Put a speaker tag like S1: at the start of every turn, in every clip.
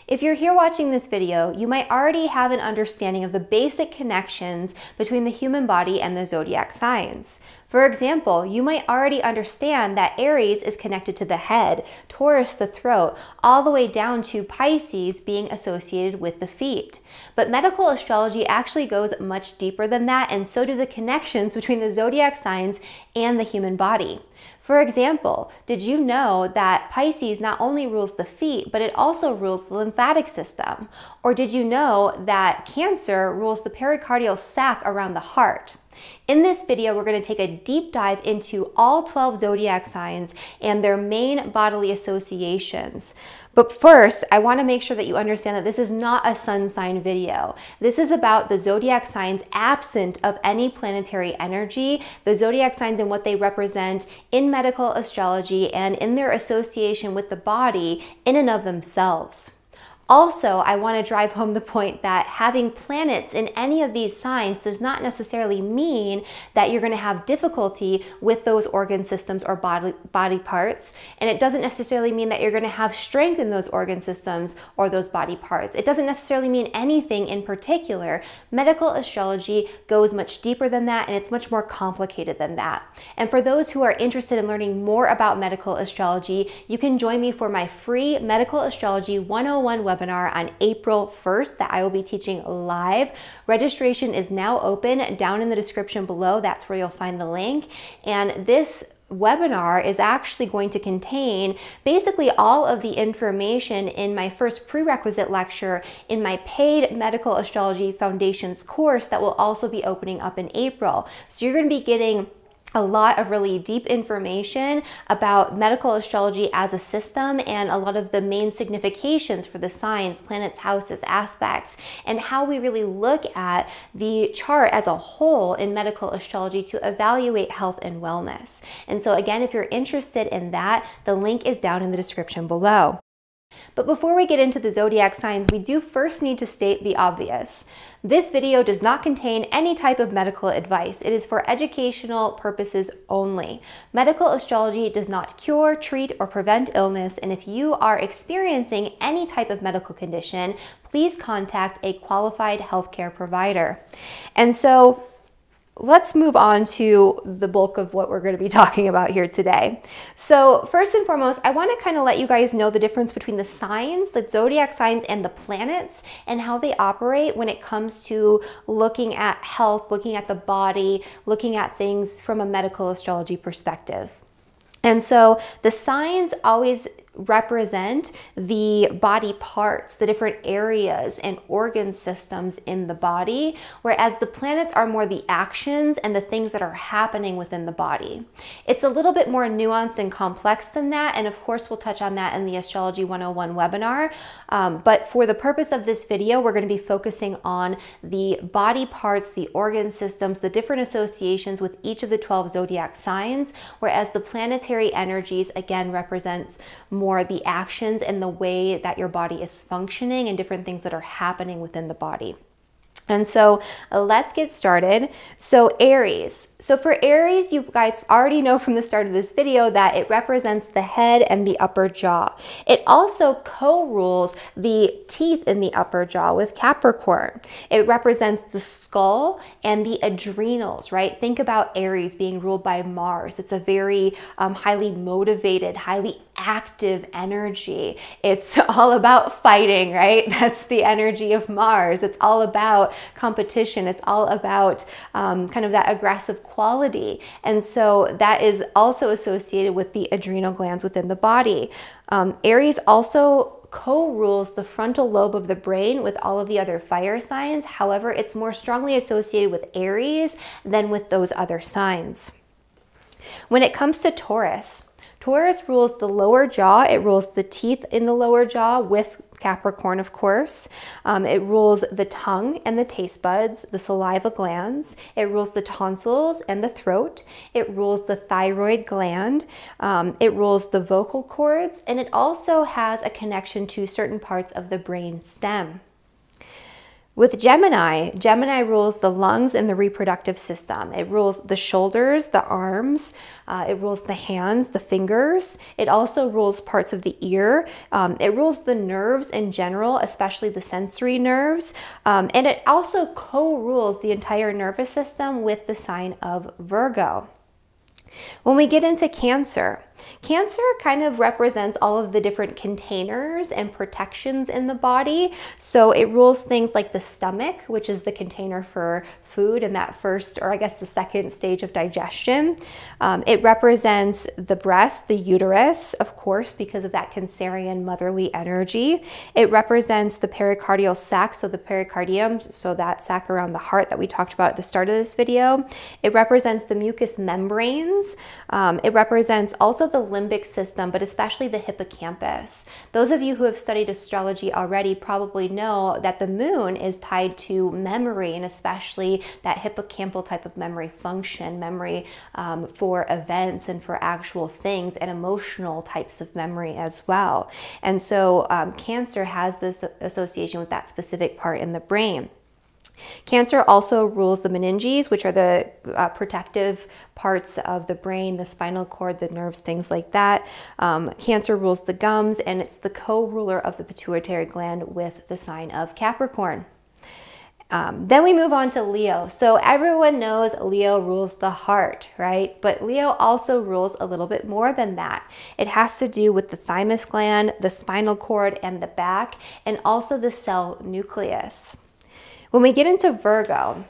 S1: If you're here watching this video, you might already have an understanding of the basic connections between the human body and the zodiac signs. For example, you might already understand that Aries is connected to the head, Taurus the throat, all the way down to Pisces being associated with the feet. But medical astrology actually goes much deeper than that, and so do the connections between the zodiac signs and the human body. For example, did you know that Pisces not only rules the feet, but it also rules the lymphatic system? Or did you know that Cancer rules the pericardial sac around the heart? In this video, we're going to take a deep dive into all 12 zodiac signs and their main bodily associations. But first, I want to make sure that you understand that this is not a sun sign video. This is about the zodiac signs absent of any planetary energy, the zodiac signs and what they represent in medical astrology and in their association with the body in and of themselves. Also, I want to drive home the point that having planets in any of these signs does not necessarily mean that you're going to have difficulty with those organ systems or body parts. And it doesn't necessarily mean that you're going to have strength in those organ systems or those body parts. It doesn't necessarily mean anything in particular. Medical astrology goes much deeper than that, and it's much more complicated than that. And for those who are interested in learning more about medical astrology, you can join me for my free Medical Astrology 101 webinar on April 1st that I will be teaching live. Registration is now open down in the description below. That's where you'll find the link. And this webinar is actually going to contain basically all of the information in my first prerequisite lecture in my paid Medical Astrology Foundations course that will also be opening up in April. So you're going to be getting a lot of really deep information about medical astrology as a system and a lot of the main significations for the signs, planets, houses, aspects, and how we really look at the chart as a whole in medical astrology to evaluate health and wellness. And so again, if you're interested in that, the link is down in the description below. But before we get into the zodiac signs, we do first need to state the obvious. This video does not contain any type of medical advice. It is for educational purposes only. Medical astrology does not cure, treat, or prevent illness, and if you are experiencing any type of medical condition, please contact a qualified healthcare provider. And so let's move on to the bulk of what we're going to be talking about here today. So first and foremost, I want to kind of let you guys know the difference between the signs, the zodiac signs, and the planets and how they operate when it comes to looking at health, looking at the body, looking at things from a medical astrology perspective. And so the signs always represent the body parts, the different areas and organ systems in the body, whereas the planets are more the actions and the things that are happening within the body. It's a little bit more nuanced and complex than that, and of course we'll touch on that in the Astrology 101 webinar, but for the purpose of this video, we're going to be focusing on the body parts, the organ systems, the different associations with each of the 12 zodiac signs, whereas the planetary energies again represents more the actions and the way that your body is functioning and different things that are happening within the body. And so let's get started. So Aries. So for Aries, you guys already know from the start of this video that it represents the head and the upper jaw. It also co-rules the teeth in the upper jaw with Capricorn. It represents the skull and the adrenals, right? Think about Aries being ruled by Mars. It's a very highly motivated, highly active energy. It's all about fighting, right? That's the energy of Mars. It's all about competition. It's all about kind of that aggressive quality. And so that is also associated with the adrenal glands within the body. Aries also co-rules the frontal lobe of the brain with all of the other fire signs. However, it's more strongly associated with Aries than with those other signs. When it comes to Taurus, Taurus rules the lower jaw. It rules the teeth in the lower jaw with Capricorn, of course. It rules the tongue and the taste buds, the saliva glands. It rules the tonsils and the throat. It rules the thyroid gland. It rules the vocal cords, and it also has a connection to certain parts of the brain stem. With Gemini, Gemini rules the lungs and the reproductive system. It rules the shoulders, the arms, it rules the hands, the fingers. It also rules parts of the ear. It rules the nerves in general, especially the sensory nerves. And it also co-rules the entire nervous system with the sign of Virgo. When we get into Cancer, Cancer kind of represents all of the different containers and protections in the body. So it rules things like the stomach, which is the container for food in that first, or I guess the second stage of digestion. It represents the breast, the uterus, of course, because of that Cancerian motherly energy. It represents the pericardial sac, so the pericardium, so that sac around the heart that we talked about at the start of this video. It represents the mucous membranes. It represents also the limbic system, but especially the hippocampus. Those of you who have studied astrology already probably know that the moon is tied to memory, and especially that hippocampal type of memory function, memory for events and for actual things, and emotional types of memory as well. And so Cancer has this association with that specific part in the brain. Cancer also rules the meninges, which are the protective parts of the brain, the spinal cord, the nerves, things like that. Cancer rules the gums, and it's the co-ruler of the pituitary gland with the sign of Capricorn. Then we move on to Leo. So everyone knows Leo rules the heart, right? But Leo also rules a little bit more than that. It has to do with the thymus gland, the spinal cord, and the back, and also the cell nucleus. When we get into Virgo,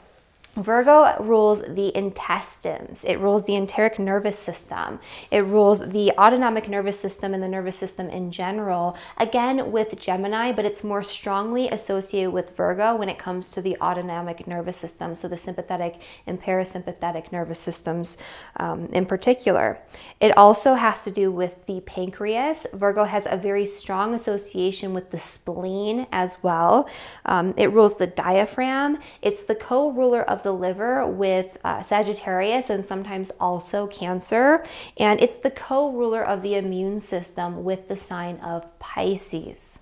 S1: Virgo rules the intestines. It rules the enteric nervous system. It rules the autonomic nervous system and the nervous system in general, again with Gemini, but it's more strongly associated with Virgo when it comes to the autonomic nervous system, so the sympathetic and parasympathetic nervous systems in particular. It also has to do with the pancreas. Virgo has a very strong association with the spleen as well. It rules the diaphragm. It's the co-ruler of the liver with Sagittarius and sometimes also Cancer. And it's the co-ruler of the immune system with the sign of Pisces.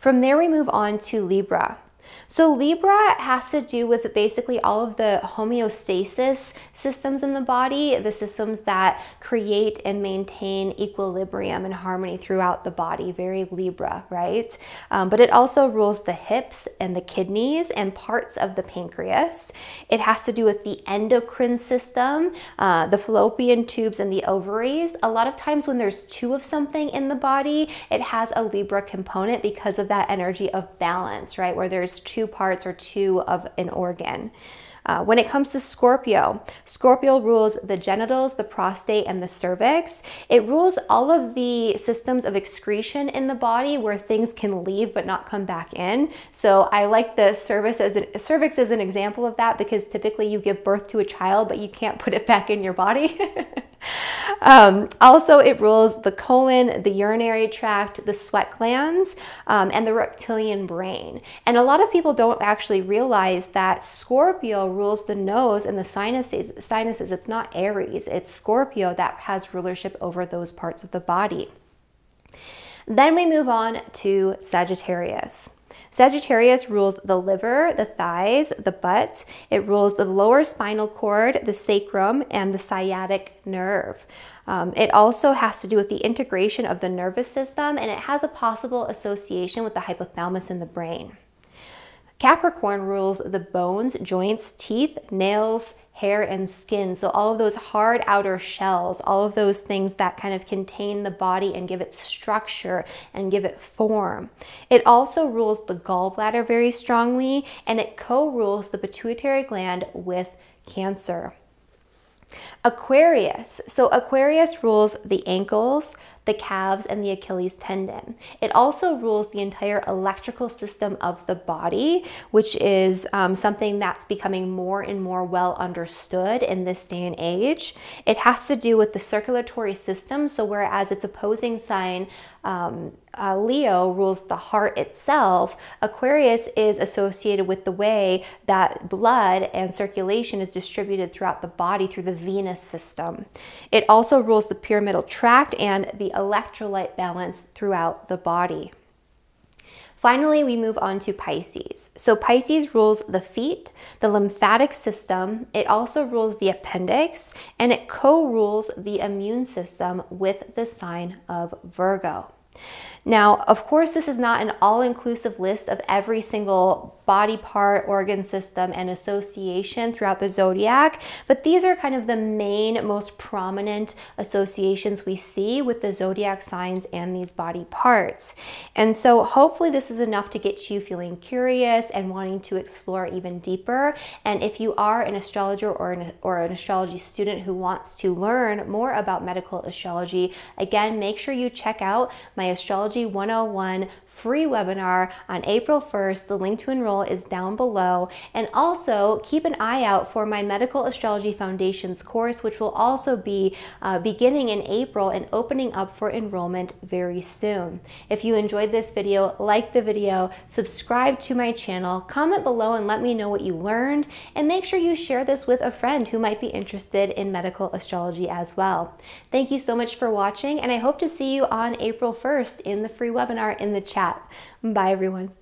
S1: From there, we move on to Libra. So Libra has to do with basically all of the homeostasis systems in the body, the systems that create and maintain equilibrium and harmony throughout the body. Very Libra, right? But it also rules the hips and the kidneys and parts of the pancreas. It has to do with the endocrine system, the fallopian tubes and the ovaries. A lot of times when there's two of something in the body, it has a Libra component because of that energy of balance, right? Where there's two parts or two of an organ. When it comes to Scorpio, Scorpio rules the genitals, the prostate, and the cervix. It rules all of the systems of excretion in the body where things can leave but not come back in. So I like the cervix as an example of that, because typically you give birth to a child but you can't put it back in your body. Also, it rules the colon, the urinary tract, the sweat glands, and the reptilian brain. And a lot of people don't actually realize that Scorpio rules the nose and the sinuses. It's not Aries, it's Scorpio that has rulership over those parts of the body. Then we move on to Sagittarius. Sagittarius rules the liver, the thighs, the butt. It rules the lower spinal cord, the sacrum, and the sciatic nerve. It also has to do with the integration of the nervous system, and it has a possible association with the hypothalamus in the brain. Capricorn rules the bones, joints, teeth, nails, hair, and skin. So all of those hard outer shells, all of those things that kind of contain the body and give it structure and give it form. It also rules the gallbladder very strongly, and it co-rules the pituitary gland with Cancer. Aquarius. So Aquarius rules the ankles, the calves, and the Achilles tendon. It also rules the entire electrical system of the body, which is something that's becoming more and more well understood in this day and age. It has to do with the circulatory system. So whereas its opposing sign, Leo, rules the heart itself, Aquarius is associated with the way that blood and circulation is distributed throughout the body through the venous system. It also rules the pyramidal tract and the electrolyte balance throughout the body. Finally, we move on to Pisces. So Pisces rules the feet, the lymphatic system. It also rules the appendix, and it co-rules the immune system with the sign of Virgo. Now, of course, this is not an all-inclusive list of every single body part, organ system, and association throughout the zodiac, but these are kind of the main, most prominent associations we see with the zodiac signs and these body parts. And so hopefully this is enough to get you feeling curious and wanting to explore even deeper. And if you are an astrologer or an astrology student who wants to learn more about medical astrology, again, make sure you check out my Astrology 101 free webinar on April 1st. The link to enroll is down below. And also keep an eye out for my Medical Astrology Foundations course, which will also be beginning in April and opening up for enrollment very soon. If you enjoyed this video, like the video, subscribe to my channel, comment below and let me know what you learned, and make sure you share this with a friend who might be interested in medical astrology as well. Thank you so much for watching, and I hope to see you on April 1st in the free webinar in the chat. Bye, everyone.